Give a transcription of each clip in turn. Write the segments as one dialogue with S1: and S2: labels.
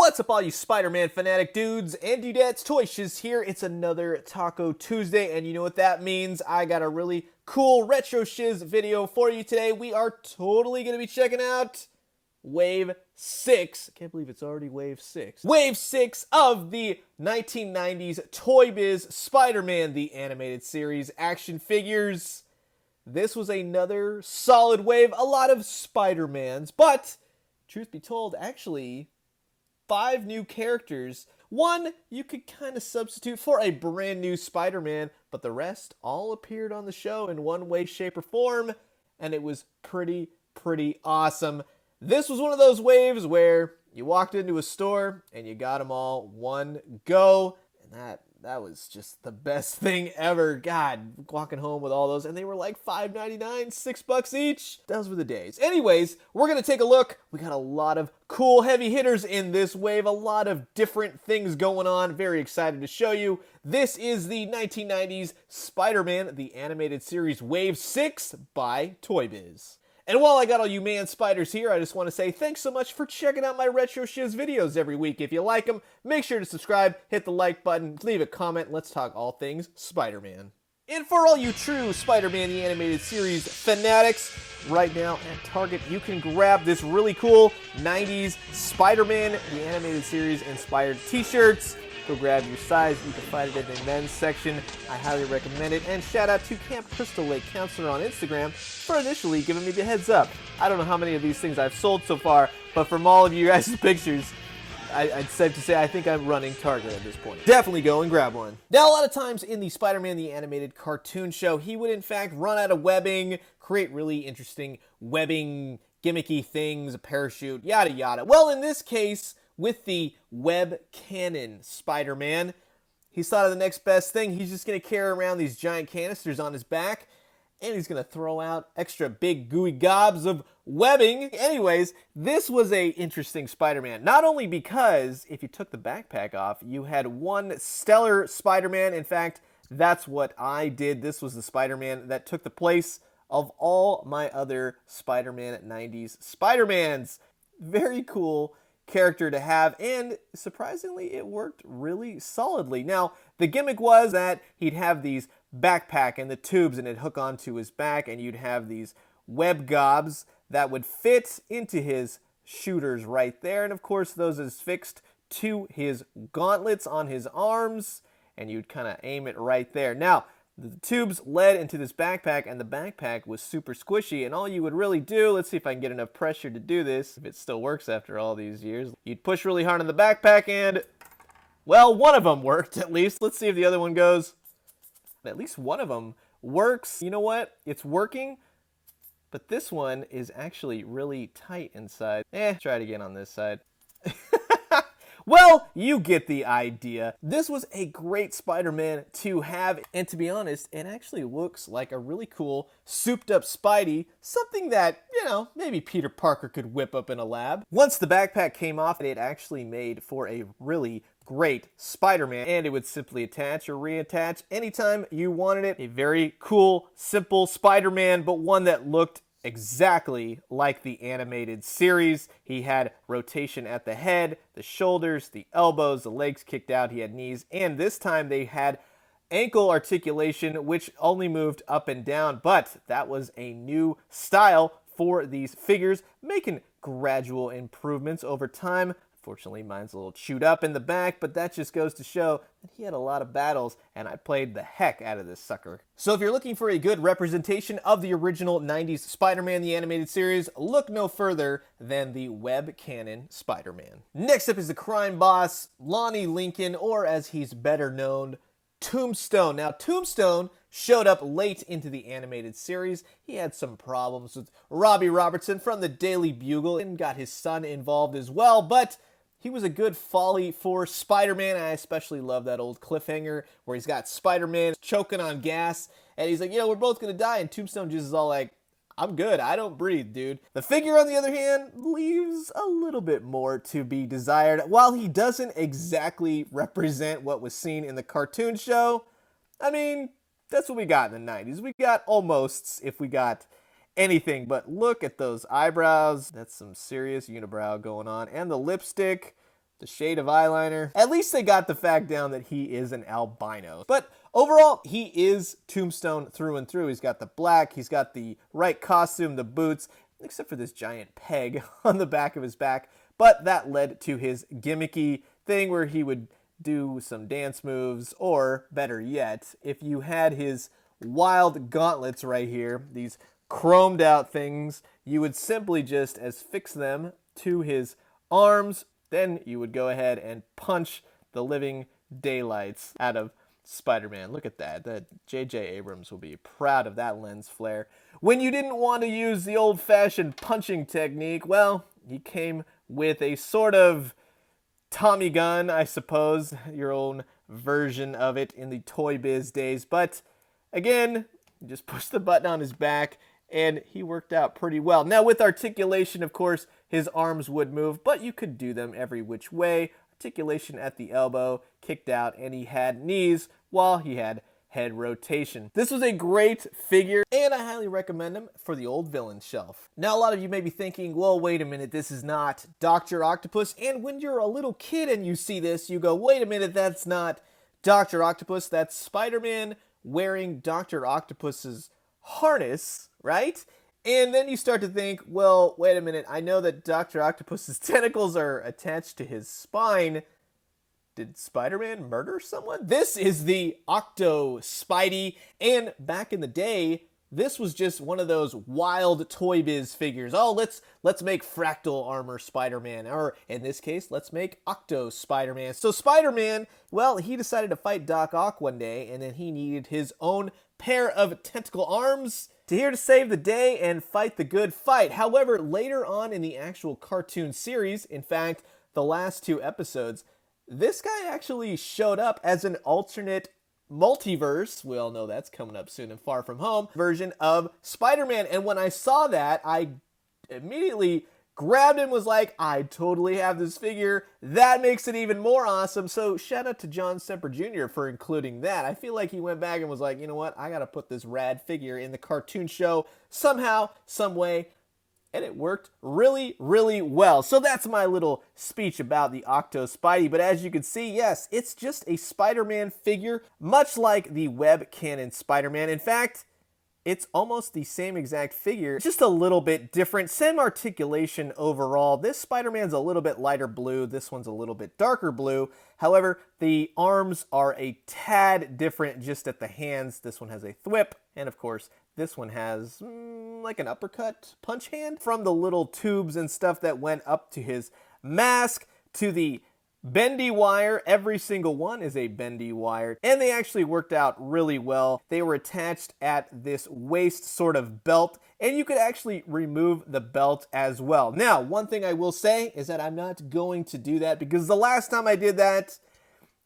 S1: What's up, all you Spider-Man fanatic dudes and dudettes? Toybiz here. It's another Taco Tuesday, and you know what that means. I got a really cool retro shiz video for you today. We are totally going to be checking out Wave 6. I can't believe it's already Wave 6. Wave 6 of the 1990s Toybiz Spider-Man, the animated series action figures. This was another solid wave. A lot of Spider-Mans, but truth be told, actually 5 new characters. One you could kind of substitute for a brand new Spider-Man, but the rest all appeared on the show in one way, shape, or form, and it was pretty awesome. This was one of those waves where you walked into a store and you got them all one go, and that was just the best thing ever. God, walking home with all those, and they were like $5.99, $6 each. Those were the days. Anyways, we're gonna take a look. We got a lot of cool heavy hitters in this wave, a lot of different things going on. Very excited to show you. This is the 1990s Spider-Man, the animated series Wave 6 by Toybiz. And while I got all you man spiders here, I just want to say thanks so much for checking out my Retro Shiz videos every week. If you like them, make sure to subscribe, hit the like button, leave a comment. Let's talk all things Spider-Man. And for all you true Spider-Man the Animated Series fanatics, right now at Target, you can grab this really cool 90s Spider-Man the Animated Series inspired t-shirts. Go grab your size. You can find it in the men's section. I highly recommend it. And shout out to Camp Crystal Lake Counselor on Instagram for initially giving me the heads up. I don't know how many of these things I've sold so far, but from all of you guys' pictures, I'd safe to say I think I'm running Target at this point. Definitely go and grab one. Now, a lot of times in the Spider-Man the Animated cartoon show, he would in fact run out of webbing, create really interesting webbing, gimmicky things, a parachute, yada yada. Well, in this case, with the web cannon Spider-Man, he's thought of the next best thing. He's just going to carry around these giant canisters on his back, and he's going to throw out extra big gooey gobs of webbing. Anyways, this was a interesting Spider-Man. Not only because if you took the backpack off, you had one stellar Spider-Man. In fact, that's what I did. This was the Spider-Man that took the place of all my other Spider-Man 90s Spider-Mans. Very cool character to have, and surprisingly it worked really solidly. Now, the gimmick was that he'd have these backpack and the tubes, and it'd hook onto his back, and you'd have these web gobs that would fit into his shooters right there, and of course those is fixed to his gauntlets on his arms, and you'd kind of aim it right there. Now, the tubes led into this backpack, and the backpack was super squishy, and all you would really do, let's see if I can get enough pressure to do this, if it still works after all these years. You'd push really hard on the backpack, and, well, one of them worked at least. Let's see if the other one goes. At least one of them works. You know what? It's working, but this one is actually really tight inside. Try it again on this side. Well, you get the idea. This was a great Spider-Man to have, and to be honest, it actually looks like a really cool, souped-up Spidey, something that, you know, maybe Peter Parker could whip up in a lab. Once the backpack came off, it actually made for a really great Spider-Man, and it would simply attach or reattach anytime you wanted it. A very cool, simple Spider-Man, but one that looked exactly like the animated series. He had rotation at the head, the shoulders, the elbows, the legs kicked out, he had knees, and this time they had ankle articulation, which only moved up and down, but that was a new style for these figures, making gradual improvements over time. Fortunately, mine's a little chewed up in the back, but that just goes to show that he had a lot of battles, and I played the heck out of this sucker. So if you're looking for a good representation of the original 90s Spider-Man the Animated Series, look no further than the web cannon Spider-Man. Next up is the crime boss, Lonnie Lincoln, or as he's better known, Tombstone. Now, Tombstone showed up late into the animated series. He had some problems with Robbie Robertson from the Daily Bugle and got his son involved as well, but he was a good folly for Spider-Man. I especially love that old cliffhanger where he's got Spider-Man choking on gas, and he's like, you know, we're both gonna die, and Tombstone just is all like, I'm good, I don't breathe, dude. The figure, on the other hand, leaves a little bit more to be desired. While he doesn't exactly represent what was seen in the cartoon show, I mean, that's what we got in the 90s. We got almosts if we got anything, but look at those eyebrows. That's some serious unibrow going on. And the lipstick, the shade of eyeliner. At least they got the fact down that he is an albino. But overall, he is Tombstone through and through. He's got the black, he's got the right costume, the boots, except for this giant peg on the back of his back. But that led to his gimmicky thing where he would do some dance moves, or better yet, if you had his wild gauntlets right here, these chromed out things, you would simply just affix them to his arms. Then you would go ahead and punch the living daylights out of Spider-Man. Look at that. That J.J. Abrams will be proud of that lens flare. When you didn't want to use the old-fashioned punching technique, well, he came with a sort of Tommy gun, I suppose, your own version of it in the Toybiz days. But again, you just push the button on his back, and he worked out pretty well. Now, with articulation, of course, his arms would move, but you could do them every which way. Articulation at the elbow, kicked out, and he had knees while he had head rotation. This was a great figure, and I highly recommend him for the old villain shelf. Now, a lot of you may be thinking, well, wait a minute, this is not Dr. Octopus, and when you're a little kid and you see this, you go, wait a minute, that's not Dr. Octopus, that's Spider-Man wearing Dr. Octopus's harness, right? And then you start to think, well, wait a minute, I know that Dr. Octopus's tentacles are attached to his spine. Did Spider-Man murder someone? This is the Octo Spidey, and back in the day, this was just one of those wild Toybiz figures. Oh, let's make fractal armor Spider-Man, or in this case, let's make Octo Spider-Man. So Spider-Man, well, he decided to fight Doc Ock one day, and then he needed his own pair of tentacle arms to save the day and fight the good fight. However, later on in the actual cartoon series, in fact, the last 2 episodes, this guy actually showed up as an alternate multiverse, we all know that's coming up soon and Far From Home, version of Spider-Man. And when I saw that, I immediately grabbed him, was like, I totally have this figure. That makes it even more awesome. So shout out to John Semper Jr. for including that. I feel like he went back and was like, you know what, I gotta put this rad figure in the cartoon show somehow, some way. And it worked really, really well. So that's my little speech about the Octo Spidey. But as you can see, yes, it's just a Spider-Man figure, much like the web canon Spider-Man. In fact, it's almost the same exact figure, just a little bit different. Same articulation overall. This Spider-Man's a little bit lighter blue. This one's a little bit darker blue. However, the arms are a tad different just at the hands. This one has a thwip, and of course, this one has like an uppercut punch hand. From the little tubes and stuff that went up to his mask to the bendy wire, every single one is a bendy wire, and they actually worked out really well. They were attached at this waist sort of belt, and you could actually remove the belt as well. Now, one thing I will say is that I'm not going to do that because the last time I did that,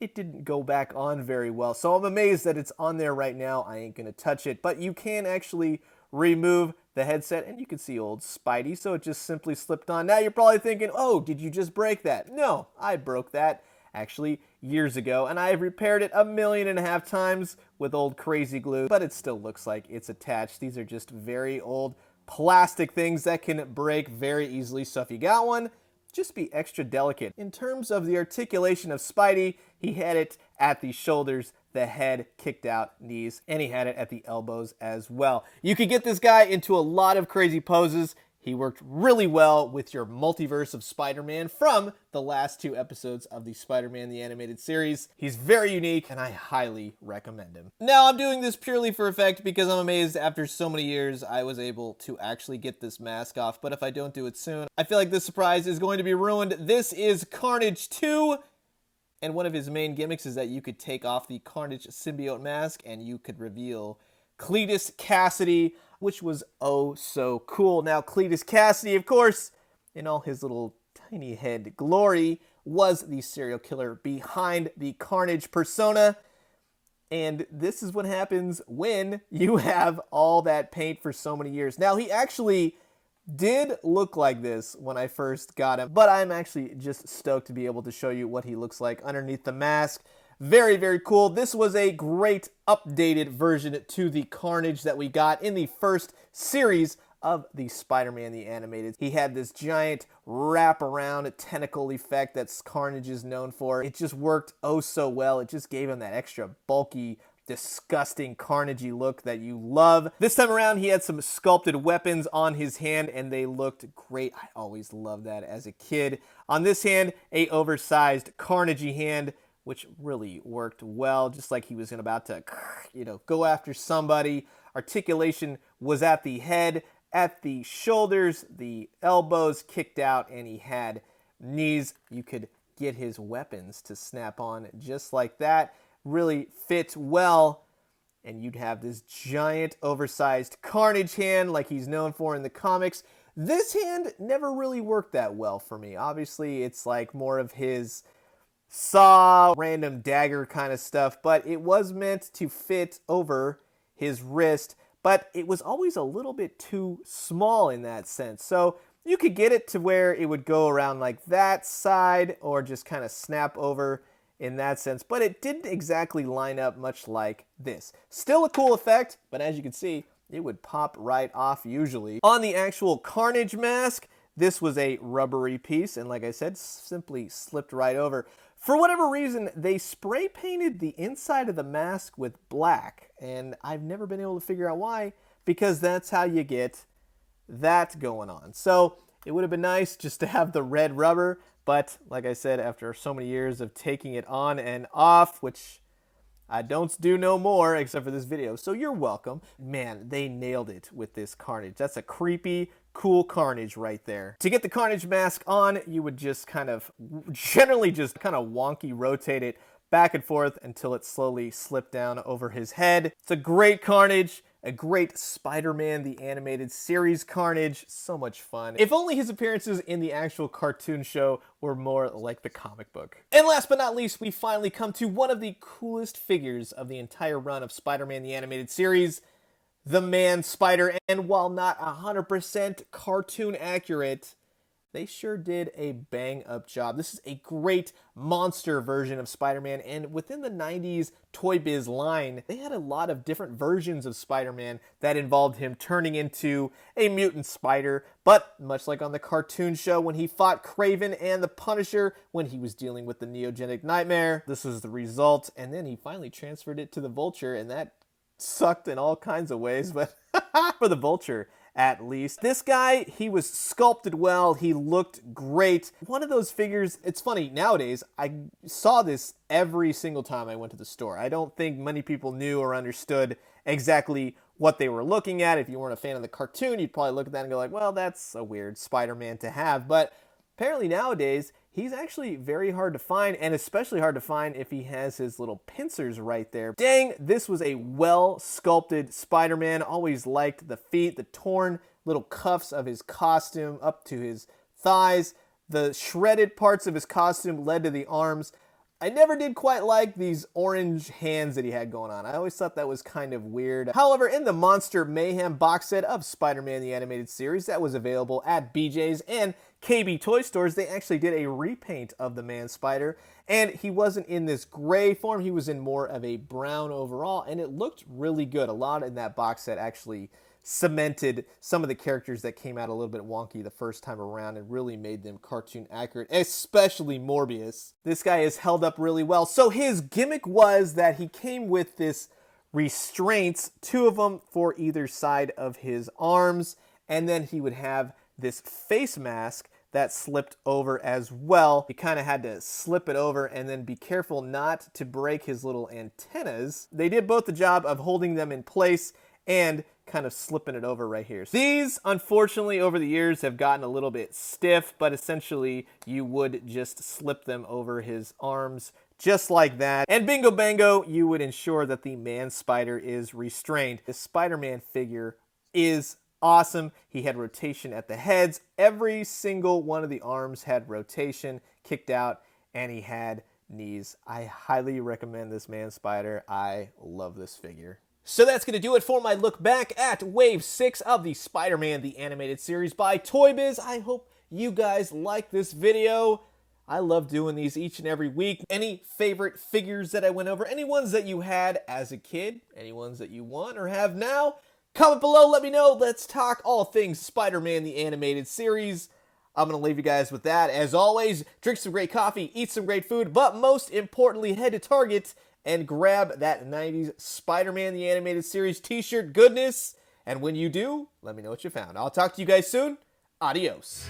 S1: it didn't go back on very well. So I'm amazed that it's on there right now. I ain't gonna touch it, but you can actually remove the headset, and you can see old Spidey, so it just simply slipped on. Now you're probably thinking, oh, did you just break that? No, I broke that actually years ago, and I have repaired it 1.5 million times with old crazy glue, but it still looks like it's attached. These are just very old plastic things that can break very easily, so if you got one, just be extra delicate. In terms of the articulation of Spidey, he had it at the shoulders, the head, kicked out knees, and he had it at the elbows as well. You could get this guy into a lot of crazy poses. He worked really well with your multiverse of Spider-Man from the last 2 episodes of the Spider-Man the Animated Series. He's very unique, and I highly recommend him. Now, I'm doing this purely for effect because I'm amazed after so many years I was able to actually get this mask off, but if I don't do it soon, I feel like this surprise is going to be ruined. This is Carnage 2, and one of his main gimmicks is that you could take off the Carnage symbiote mask and you could reveal Cletus Cassidy, which was oh so cool. Now, Cletus Cassidy, of course, in all his little tiny head glory, was the serial killer behind the Carnage persona. And this is what happens when you have all that paint for so many years. Now, he actually did look like this when I first got him, but I'm actually just stoked to be able to show you what he looks like underneath the mask. Very, very cool. This was a great updated version to the Carnage that we got in the first series of the Spider-Man the Animated. He had this giant wrap-around tentacle effect that Carnage is known for. It just worked oh so well. It just gave him that extra bulky, disgusting Carnage-y look that you love. This time around, he had some sculpted weapons on his hand, and they looked great. I always loved that as a kid. On this hand, a oversized Carnage-y hand, which really worked well, just like he was about to, go after somebody. Articulation was at the head, at the shoulders, the elbows kicked out, and he had knees. You could get his weapons to snap on just like that. Really fit well, and you'd have this giant oversized Carnage hand like he's known for in the comics. This hand never really worked that well for me. Obviously, it's like more of his saw, random dagger kind of stuff, but it was meant to fit over his wrist, but it was always a little bit too small in that sense. So you could get it to where it would go around like that side or just kind of snap over in that sense, but it didn't exactly line up much like this. Still a cool effect, but as you can see, it would pop right off usually. On the actual Carnage mask, this was a rubbery piece, and like I said, simply slipped right over. For whatever reason, they spray painted the inside of the mask with black, and I've never been able to figure out why, because that's how you get that going on. So it would have been nice just to have the red rubber, but like I said, after so many years of taking it on and off, which I don't do no more except for this video, so you're welcome. Man, they nailed it with this Carnage. That's a creepy, cool Carnage right there. To get the Carnage mask on, you would just generally just kind of wonky rotate it back and forth until it slowly slipped down over his head. It's a great Carnage. A great Spider-Man the Animated Series Carnage. So much fun. If only his appearances in the actual cartoon show were more like the comic book. And last but not least, we finally come to one of the coolest figures of the entire run of Spider-Man the Animated Series, the Man-Spider. And while not 100% cartoon accurate, they sure did a bang-up job. This is a great monster version of Spider-Man, and within the 90s Toybiz line, they had a lot of different versions of Spider-Man that involved him turning into a mutant spider, but much like on the cartoon show when he fought Kraven and the Punisher when he was dealing with the Neogenic Nightmare, this was the result, and then he finally transferred it to the Vulture, and that sucked in all kinds of ways, but for the Vulture, at least. This guy, he was sculpted well, he looked great. One of those figures, it's funny, nowadays, I saw this every single time I went to the store. I don't think many people knew or understood exactly what they were looking at. If you weren't a fan of the cartoon, you'd probably look at that and go like, well, that's a weird Spider-Man to have. But apparently nowadays, he's actually very hard to find, and especially hard to find if he has his little pincers right there. Dang, this was a well-sculpted Spider-Man. Always liked the feet, the torn little cuffs of his costume up to his thighs. The shredded parts of his costume led to the arms. I never did quite like these orange hands that he had going on. I always thought that was kind of weird. However, in the Monster Mayhem box set of Spider-Man the Animated Series that was available at BJ's and KB Toy Stores, they actually did a repaint of the Man-Spider, and he wasn't in this gray form. He was in more of a brown overall, and it looked really good. A lot in that box set actually cemented some of the characters that came out a little bit wonky the first time around and really made them cartoon accurate, especially Morbius. This guy is held up really well. So his gimmick was that he came with this restraints, 2 of them for either side of his arms, and then he would have this face mask that slipped over as well. He kind of had to slip it over and then be careful not to break his little antennas. They did both the job of holding them in place and kind of slipping it over right here. These, unfortunately, over the years have gotten a little bit stiff, but essentially you would just slip them over his arms just like that. And bingo bango, you would ensure that the Man-Spider is restrained. The Spider-Man figure is awesome. He had rotation at the heads. Every single one of the arms had rotation, kicked out, and he had knees. I highly recommend this Man-Spider. I love this figure. So that's going to do it for my look back at Wave 6 of the Spider-Man the Animated Series by Toybiz. I hope you guys like this video. I love doing these each and every week. Any favorite figures that I went over, any ones that you had as a kid, any ones that you want or have now, Comment below, let me know. Let's talk all things Spider-Man the Animated Series. I'm going to leave you guys with that. As always, drink some great coffee, eat some great food, but most importantly, head to Target and grab that 90s Spider-Man the Animated Series t-shirt goodness. And when you do, let me know what you found. I'll talk to you guys soon. Adios.